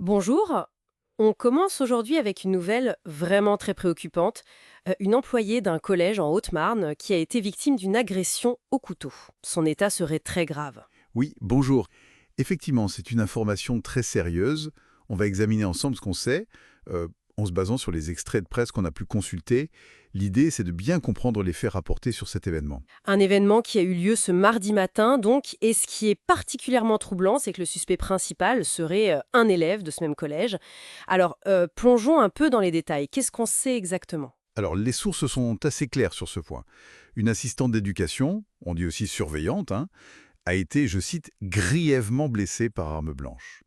Bonjour, on commence aujourd'hui avec une nouvelle vraiment très préoccupante. Une employée d'un collège en Haute-Marne qui a été victime d'une agression au couteau. Son état serait très grave. Oui, bonjour. Effectivement, c'est une information très sérieuse. On va examiner ensemble ce qu'on sait, euh, en se basant sur les extraits de presse qu'on a pu consulter. L'idée, c'est de bien comprendre les faits rapportés sur cet événement. Un événement qui a eu lieu ce mardi matin, donc, et ce qui est particulièrement troublant, c'est que le suspect principal serait un élève de ce même collège. Alors, plongeons un peu dans les détails. Qu'est-ce qu'on sait exactement? Alors, les sources sont assez claires sur ce point. Une assistante d'éducation, on dit aussi surveillante, a été, je cite, grièvement blessée par arme blanche.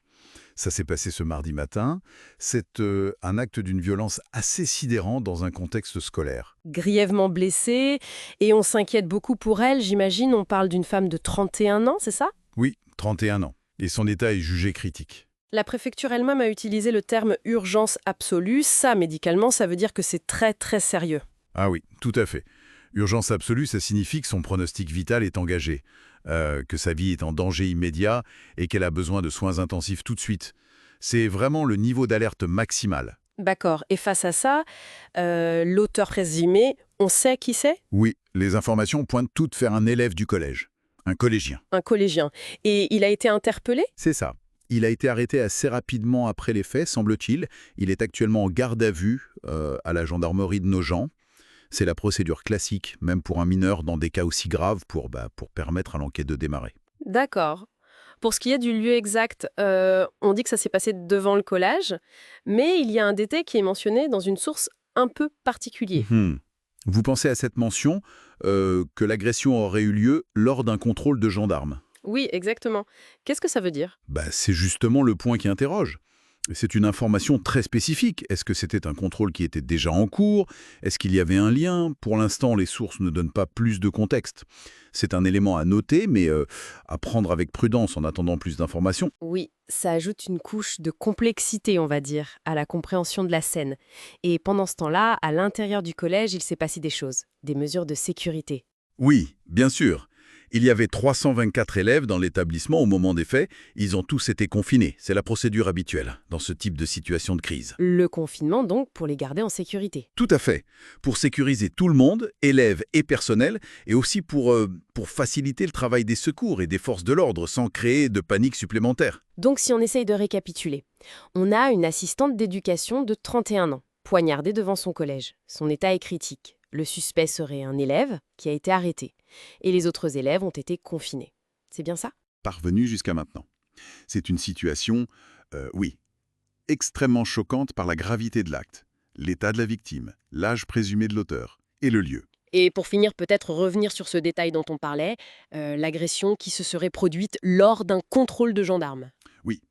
Ça s'est passé ce mardi matin. C'est un acte d'une violence assez sidérant dans un contexte scolaire. Grièvement blessée, et on s'inquiète beaucoup pour elle, j'imagine. On parle d'une femme de 31 ans, c'est ça? Oui, 31 ans. Et son état est jugé critique. La préfecture elle-même a utilisé le terme urgence absolue. Ça, médicalement, ça veut dire que c'est très très sérieux. Ah oui, tout à fait. Urgence absolue, ça signifie que son pronostic vital est engagé, que sa vie est en danger immédiat et qu'elle a besoin de soins intensifs tout de suite. C'est vraiment le niveau d'alerte maximal. D'accord. Et face à ça, l'auteur présumé, on sait qui c'est? Oui, les informations pointent toutes vers un élève du collège, un collégien. Un collégien. Et il a été interpellé? C'est ça. Il a été arrêté assez rapidement après les faits, semble-t-il. Il est actuellement en garde à vue à la gendarmerie de Nogent. C'est la procédure classique, même pour un mineur dans des cas aussi graves, pour permettre à l'enquête de démarrer. D'accord. Pour ce qui est du lieu exact, on dit que ça s'est passé devant le collège, mais il y a un détail qui est mentionné dans une source un peu particulière. Mhm. Vous pensez à cette mention que l'agression aurait eu lieu lors d'un contrôle de gendarmes. Oui, exactement. Qu'est-ce que ça veut dire? C'est justement le point qui interroge. C'est une information très spécifique. Est-ce que c'était un contrôle qui était déjà en cours? Est-ce qu'il y avait un lien? Pour l'instant, les sources ne donnent pas plus de contexte. C'est un élément à noter, mais à prendre avec prudence en attendant plus d'informations. Oui, ça ajoute une couche de complexité, on va dire, à la compréhension de la scène. Et pendant ce temps-là, à l'intérieur du collège, il s'est passé des choses, des mesures de sécurité. Oui, bien sûr. Il y avait 324 élèves dans l'établissement au moment des faits. Ils ont tous été confinés. C'est la procédure habituelle dans ce type de situation de crise. Le confinement, donc, pour les garder en sécurité. Tout à fait. Pour sécuriser tout le monde, élèves et personnel, et aussi pour faciliter le travail des secours et des forces de l'ordre sans créer de panique supplémentaire. Donc, si on essaye de récapituler, on a une assistante d'éducation de 31 ans, poignardée devant son collège. Son état est critique. Le suspect serait un élève qui a été arrêté. Et les autres élèves ont été confinés. C'est bien ça? Parvenu jusqu'à maintenant. C'est une situation, oui, extrêmement choquante par la gravité de l'acte, l'état de la victime, l'âge présumé de l'auteur et le lieu. Et pour finir, peut-être revenir sur ce détail dont on parlait, l'agression qui se serait produite lors d'un contrôle de gendarme. Oui,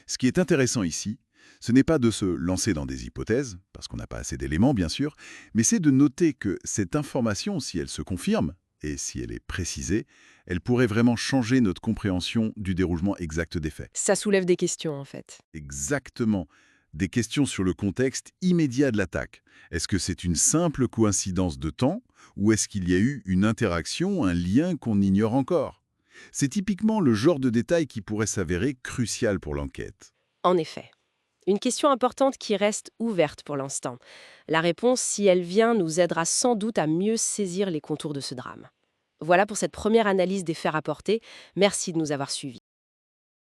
ce qui est intéressant ici, ce n'est pas de se lancer dans des hypothèses, parce qu'on n'a pas assez d'éléments bien sûr, mais c'est de noter que cette information, si elle se confirme, et si elle est précisée, elle pourrait vraiment changer notre compréhension du déroulement exact des faits. Ça soulève des questions, en fait. Exactement. Des questions sur le contexte immédiat de l'attaque. Est-ce que c'est une simple coïncidence de temps, ou est-ce qu'il y a eu une interaction, un lien qu'on ignore encore? C'est typiquement le genre de détail qui pourrait s'avérer crucial pour l'enquête. En effet. Une question importante qui reste ouverte pour l'instant. La réponse, si elle vient, nous aidera sans doute à mieux saisir les contours de ce drame. Voilà pour cette première analyse des faits rapportés. Merci de nous avoir suivis.